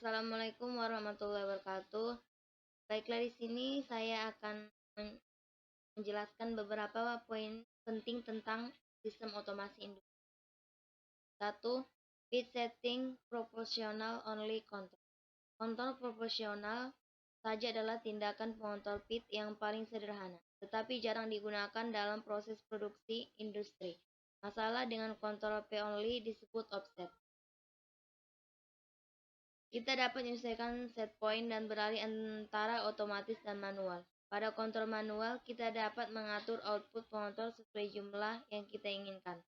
Assalamualaikum warahmatullahi wabarakatuh. Baiklah, di sini saya akan menjelaskan beberapa poin penting tentang sistem otomasi industri. 1. Bit setting proportional only control. Kontrol proporsional saja adalah tindakan pengontrol bit yang paling sederhana, tetapi jarang digunakan dalam proses produksi industri. Masalah dengan kontrol P only disebut offset. Kita dapat menyesuaikan set point dan beralih antara otomatis dan manual. Pada kontrol manual, kita dapat mengatur output pengontrol sesuai jumlah yang kita inginkan.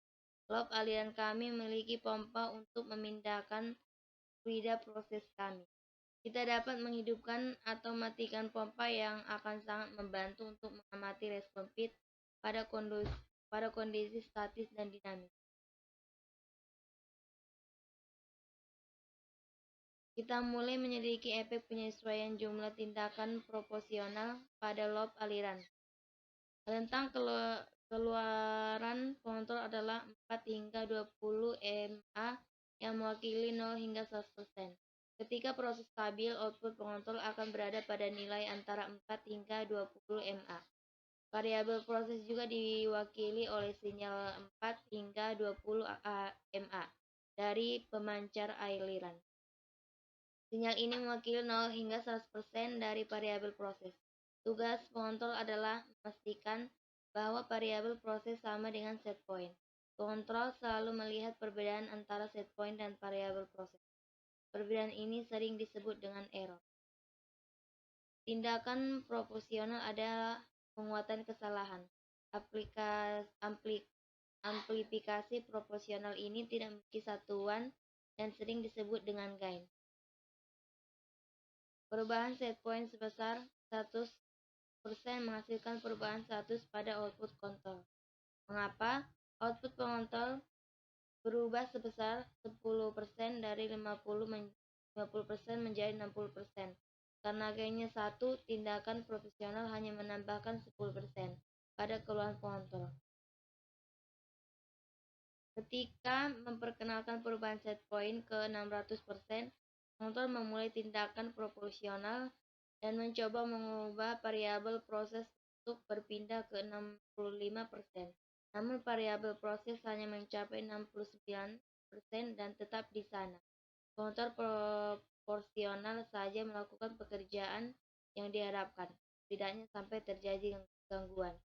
Loop aliran kami memiliki pompa untuk memindahkan fluida proses kami. Kita dapat menghidupkan atau matikan pompa yang akan sangat membantu untuk mengamati respon bit pada kondisi statis dan dinamis. Kita mulai menyelidiki efek penyesuaian jumlah tindakan proporsional pada loop aliran. Rentang keluaran pengontrol adalah 4 hingga 20 mA yang mewakili 0 hingga 100%. Ketika proses stabil, output pengontrol akan berada pada nilai antara 4 hingga 20 mA. Variabel proses juga diwakili oleh sinyal 4 hingga 20 mA dari pemancar aliran. Sinyal ini mewakili 0 hingga 100% dari variabel proses. Tugas pengontrol adalah memastikan bahwa variabel proses sama dengan set point. Pengontrol selalu melihat perbedaan antara set point dan variabel proses. Perbedaan ini sering disebut dengan error. Tindakan proporsional adalah penguatan kesalahan. Amplifikasi proporsional ini tidak memiliki satuan dan sering disebut dengan gain. Perubahan set point sebesar 100% menghasilkan perubahan status pada output kontrol. Mengapa? Output pengontrol berubah sebesar 10% dari 50% menjadi 60%. Karena gainnya 1, tindakan proporsional hanya menambahkan 10% pada keluaran pengontrol. Ketika memperkenalkan perubahan set point ke 600%, pengontrol memulai tindakan proporsional dan mencoba mengubah variabel proses untuk berpindah ke 65%. Namun variabel proses hanya mencapai 69% dan tetap di sana. Pengontrol proporsional saja melakukan pekerjaan yang diharapkan, setidaknya sampai terjadi gangguan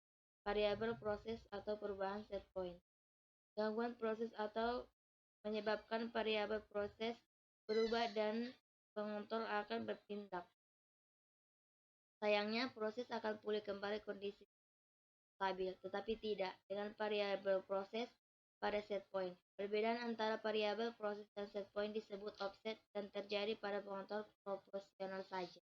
variabel proses atau perubahan set point. Gangguan proses atau menyebabkan variabel proses berubah dan pengontrol akan bertindak. Sayangnya, proses akan pulih kembali kondisi stabil, tetapi tidak dengan variabel proses pada set point. Perbedaan antara variabel proses dan set point disebut offset dan terjadi pada pengontrol proporsional saja.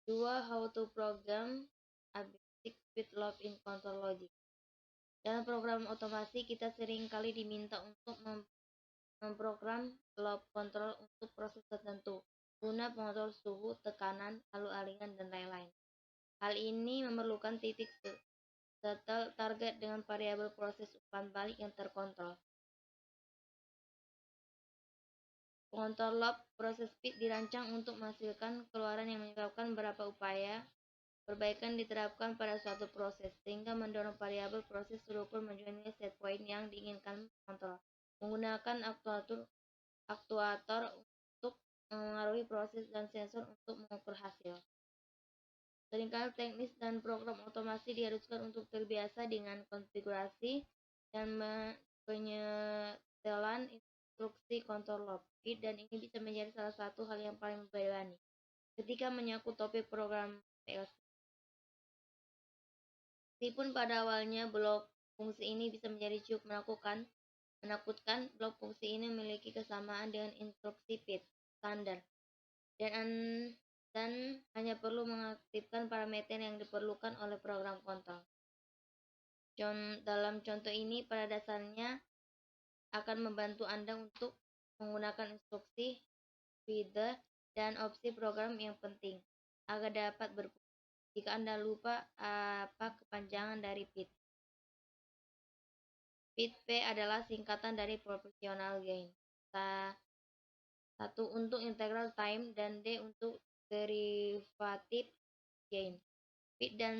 2. How to program a basic bit loop in control logic. Dalam program otomasi, kita sering kali diminta untuk memprogram loop kontrol untuk proses tertentu, guna pengontrol suhu, tekanan, lalu aliran, dan lain-lain. Hal ini memerlukan titik settle target dengan variabel proses umpan balik yang terkontrol. Pengontrol loop proses bit dirancang untuk menghasilkan keluaran yang menyebabkan beberapa upaya perbaikan diterapkan pada suatu proses, sehingga mendorong variabel proses berukur menunjukkan nilai set point yang diinginkan kontrol. Menggunakan aktuator untuk mengaruhi proses dan sensor untuk mengukur hasil. Seringkali teknis dan program otomasi diharuskan untuk terbiasa dengan konfigurasi dan penyetelan instruksi kontrol loop, dan ini bisa menjadi salah satu hal yang paling membebani ketika menyangkut topik program PLC. Meskipun pada awalnya blok fungsi ini bisa menjadi cukup menakutkan, blok fungsi ini memiliki kesamaan dengan instruksi bit standar dan hanya perlu mengaktifkan parameter yang diperlukan oleh program kontrol. Dalam contoh ini, pada dasarnya akan membantu Anda untuk menggunakan instruksi, feeder, dan opsi program yang penting agar dapat berfungsi. Jika Anda lupa apa kepanjangan dari bit. Bit P adalah singkatan dari proportional gain. 1 untuk integral time dan D untuk derivatif gain. Fit dan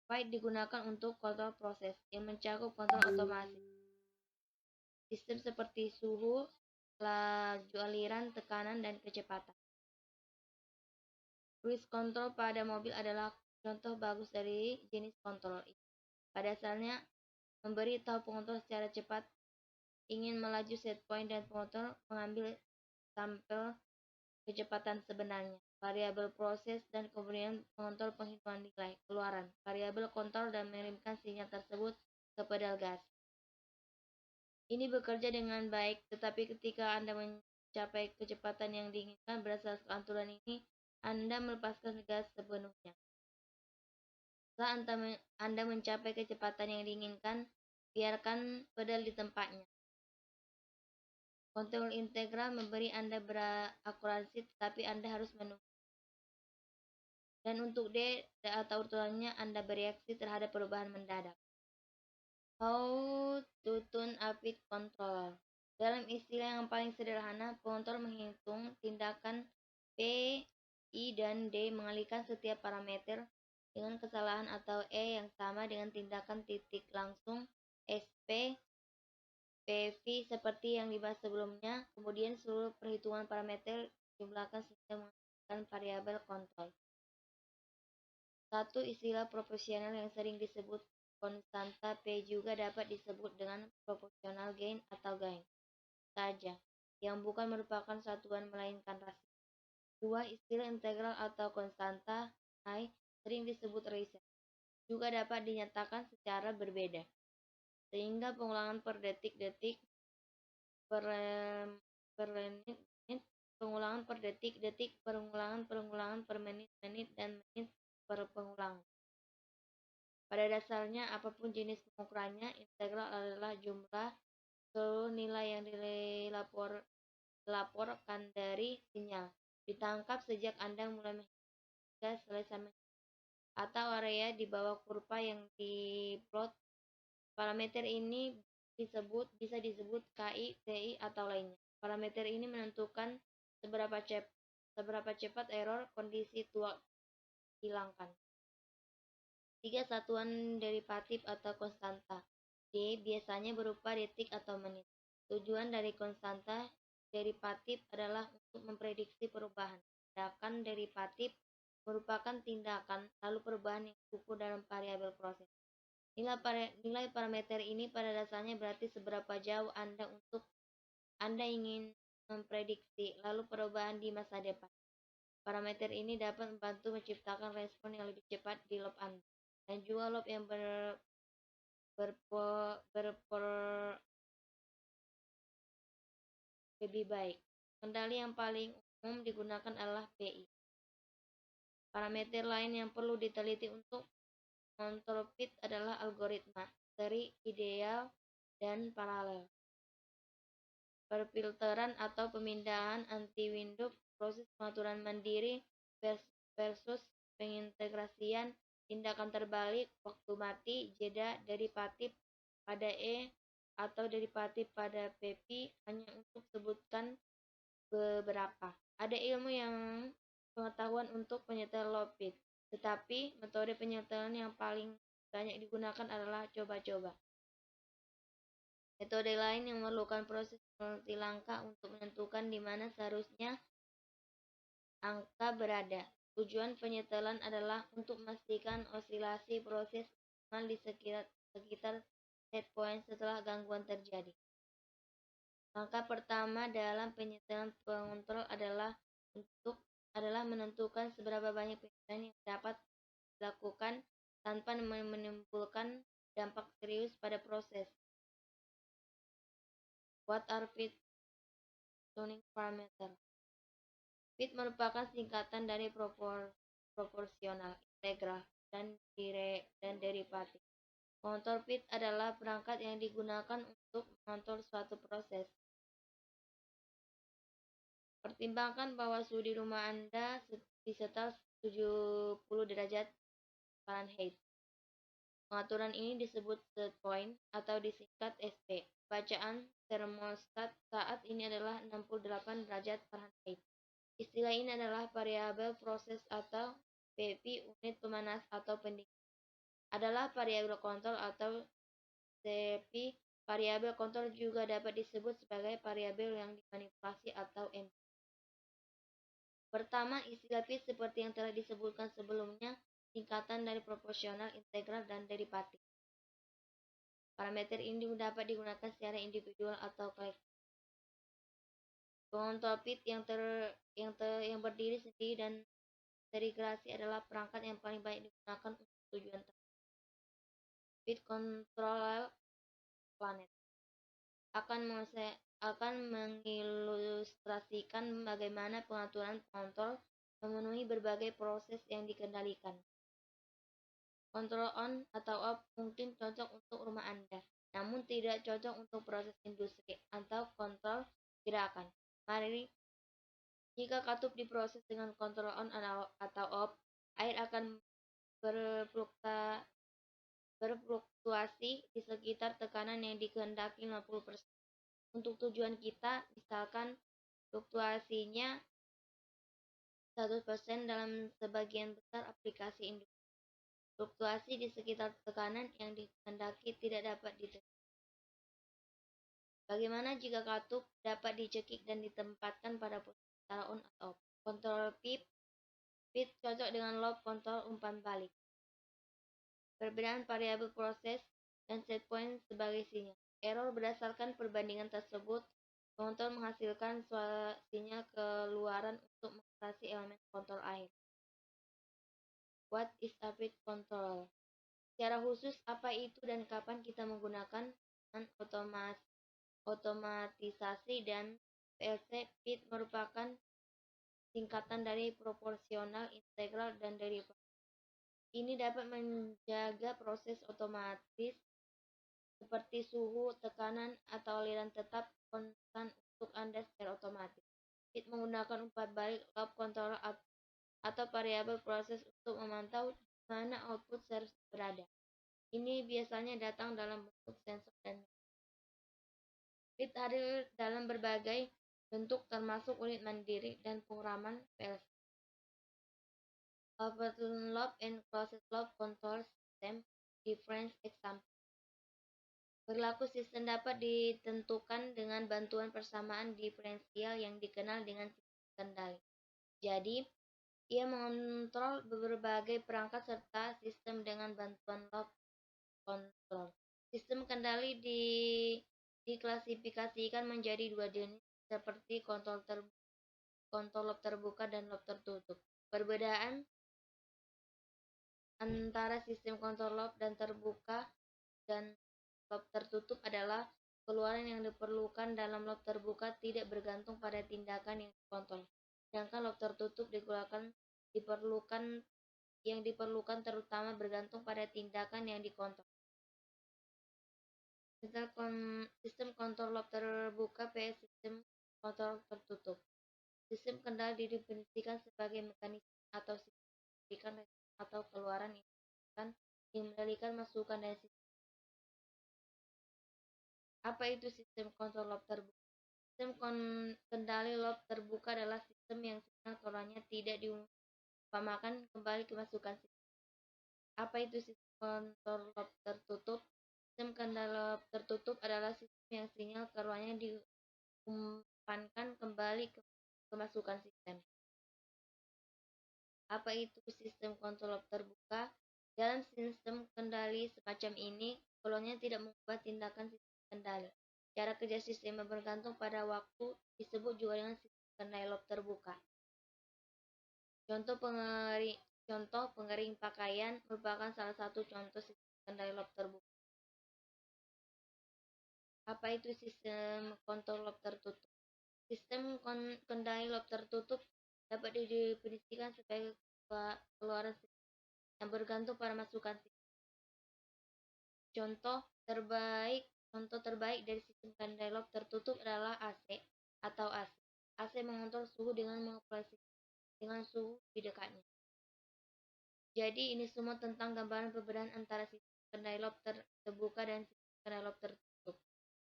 fight digunakan untuk kontrol proses yang mencakup kontrol otomatis. Sistem seperti suhu, laju aliran, tekanan, dan kecepatan. Cruise control pada mobil adalah contoh bagus dari jenis kontrol ini. Pada asalnya, memberi tahu pengontrol secara cepat ingin melaju set point dan pengontrol mengambil sampel kecepatan sebenarnya, variabel proses, dan kemudian mengontrol penghitungan nilai keluaran variabel kontrol dan mengirimkan sinyal tersebut ke pedal gas. Ini bekerja dengan baik, tetapi ketika Anda mencapai kecepatan yang diinginkan berdasarkan aturan ini, Anda melepaskan gas sepenuhnya. Setelah Anda mencapai kecepatan yang diinginkan, biarkan pedal di tempatnya. Kontrol integral memberi Anda berakurasi, tetapi Anda harus menunggu. Dan untuk D atau urutannya, Anda bereaksi terhadap perubahan mendadak. How to tune a fit control. Dalam istilah yang paling sederhana, pengontrol menghitung tindakan P, I, dan D mengalihkan setiap parameter dengan kesalahan atau E yang sama dengan tindakan titik langsung SP, PV seperti yang dibahas sebelumnya. Kemudian seluruh perhitungan parameter dijumlahkan sehingga menghasilkan variabel kontrol. Satu istilah proporsional yang sering disebut konstanta P juga dapat disebut dengan proportional gain atau gain saja, yang bukan merupakan satuan melainkan rasio. Dua istilah integral atau konstanta I sering disebut ratio, juga dapat dinyatakan secara berbeda, sehingga pengulangan per detik-detik per menit, pengulangan per detik-detik, pengulangan per menit-menit, dan menit per pengulangan. Pada dasarnya, apapun jenis pengukurannya, integral adalah jumlah seluruh nilai yang dilaporkan dari sinyal ditangkap sejak Anda mulai hingga selesai atau area di bawah kurva yang diplot. Parameter ini bisa disebut KI, TI, atau lainnya. Parameter ini menentukan seberapa cepat error kondisi tua hilangkan. 3 satuan derivatif atau konstanta. D biasanya berupa detik atau menit. Tujuan dari konstanta derivatif adalah untuk memprediksi perubahan. Tindakan derivatif merupakan tindakan lalu perubahan yang diukur dalam variabel proses. Nilai parameter ini pada dasarnya berarti seberapa jauh Anda ingin memprediksi lalu perubahan di masa depan. Parameter ini dapat membantu menciptakan respon yang lebih cepat di loop Anda, dan juga loop yang lebih baik. Kendali yang paling umum digunakan adalah PI. Parameter lain yang perlu diteliti untuk mengontrol fit adalah algoritma, seri, ideal, dan paralel. Perfilteran atau pemindahan anti-windup, proses pengaturan mandiri versus pengintegrasian, tindakan terbalik, waktu mati, jeda, derivatif pada E atau derivatif pada PP, hanya untuk sebutkan beberapa. Ada ilmu yang pengetahuan untuk penyetel loop fit, tetapi metode penyetelan yang paling banyak digunakan adalah coba-coba. Metode lain yang memerlukan proses multilangkah untuk menentukan di mana seharusnya angka berada. Tujuan penyetelan adalah untuk memastikan osilasi proses optimal di sekitar set point setelah gangguan terjadi. Langkah pertama dalam penyetelan pengontrol adalah menentukan seberapa banyak penyetelan yang dapat dilakukan tanpa menimbulkan dampak serius pada proses. What are fit tuning parameter? Fit merupakan singkatan dari proporsional, integral, dan derivatif. Pengontrol fit adalah perangkat yang digunakan untuk mengontrol suatu proses. Pertimbangkan bahwa suhu di rumah Anda disetel 70 derajat Fahrenheit. Pengaturan ini disebut set point atau disingkat SP. bacaan termostat saat ini adalah 68 derajat Fahrenheit. Istilah ini adalah variabel proses atau PV, unit pemanas atau pendingin. Adalah variabel kontrol atau CP. Variabel kontrol juga dapat disebut sebagai variabel yang dimanipulasi atau MP. Pertama, istilah P seperti yang telah disebutkan sebelumnya, singkatan dari proporsional, integral, dan derivatif. Parameter ini dapat digunakan secara individual atau kolektif. Pengontrol PIT yang berdiri sendiri dan terintegrasi adalah perangkat yang paling baik digunakan untuk tujuan tertentu. PIT Control Planet akan mengilustrasikan bagaimana pengaturan pengontrol memenuhi berbagai proses yang dikendalikan. Kontrol on atau off mungkin cocok untuk rumah Anda, namun tidak cocok untuk proses industri atau kontrol gerakan. Mari, jika katup diproses dengan kontrol on atau off, air akan berfluktuasi di sekitar tekanan yang dikehendaki 50%. Untuk tujuan kita, misalkan fluktuasinya 100% dalam sebagian besar aplikasi industri. Fluktuasi di sekitar tekanan yang dikehendaki tidak dapat ditekan. Bagaimana jika katup dapat dicekik dan ditempatkan pada posisi antara on atau off? Kontrol PIT cocok dengan loop kontrol umpan balik. Perbedaan variabel proses dan set point sebagai sinyal. Error berdasarkan perbandingan tersebut, pengontrol menghasilkan sinyal keluaran untuk mengatasi elemen kontrol air. What is a PIT control? Secara khusus, apa itu dan kapan kita menggunakan otomatisasi dan PLC? PIT merupakan singkatan dari proporsional, integral, dan derivatif. Ini dapat menjaga proses otomatis seperti suhu, tekanan, atau aliran tetap konstan untuk Anda secara otomatis. PIT menggunakan umpan balik, loop controller, atau variabel proses untuk memantau di mana output seharusnya berada. Ini biasanya datang dalam bentuk sensor dan PIT hadir dalam berbagai bentuk termasuk unit mandiri dan penguraman PLC. Open loop and closed loop control system difference example. Perilaku sistem dapat ditentukan dengan bantuan persamaan diferensial yang dikenal dengan sistem kendali. Jadi, ia mengontrol berbagai perangkat serta sistem dengan bantuan loop control. Sistem kendali diklasifikasikan menjadi dua jenis seperti kontrol loop terbuka dan loop tertutup. Perbedaan antara sistem kontrol loop dan terbuka dan loop tertutup adalah keluaran yang diperlukan dalam loop terbuka tidak bergantung pada tindakan yang dikontrol, sedangkan loop tertutup diperlukan terutama bergantung pada tindakan yang dikontrol. Sistem kontrol loop terbuka vs sistem kontrol tertutup. Sistem kendali didefinisikan sebagai mekanisme atau sistem memberikan respon atau keluaran yang mengendalikan masukan dari sistem. Apa itu sistem kontrol loop terbuka? Sistem kendali loop terbuka adalah sistem yang sinyal keluarnya tidak diumpamakan kembali ke masukan sistem. Apa itu sistem kontrol loop tertutup? Sistem kendali loop tertutup adalah sistem yang sinyal keluarnya diumpankan kembali ke masukan sistem. Apa itu sistem kontrol loop terbuka? Dalam sistem kendali semacam ini, keluarnya tidak mengubah tindakan sistem kendali. Cara kerja sistem yang bergantung pada waktu disebut juga dengan sistem kendali loop terbuka. Contoh pengering pakaian merupakan salah satu contoh sistem kendali loop terbuka. Apa itu sistem kontrol loop tertutup? Sistem kendali loop tertutup dapat didefinisikan sebagai keluaran sistem yang bergantung pada masukan sistem. Contoh terbaik dari sistem kendali loop tertutup adalah AC atau AC. AC mengontrol suhu dengan mengoperasi dengan suhu di dekatnya. Jadi ini semua tentang gambaran perbedaan antara sistem kendali loop terbuka dan sistem kendali loop tertutup.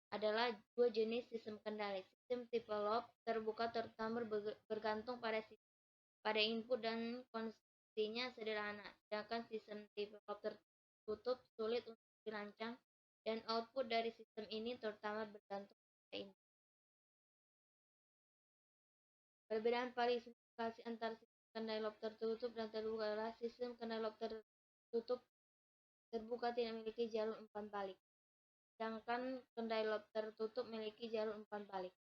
adalah dua jenis sistem kendali. Sistem tipe loop terbuka terutama bergantung pada input dan konstruksinya sederhana, sedangkan sistem tipe loop tertutup sulit untuk dirancang dan output dari sistem ini terutama bergantung pada input. Perbedaan paling signifikan antara sistem kendali loop tertutup dan terbuka adalah sistem kendali loop terbuka tidak memiliki jalur umpan balik, sedangkan kendali loop tertutup memiliki jalur umpan balik.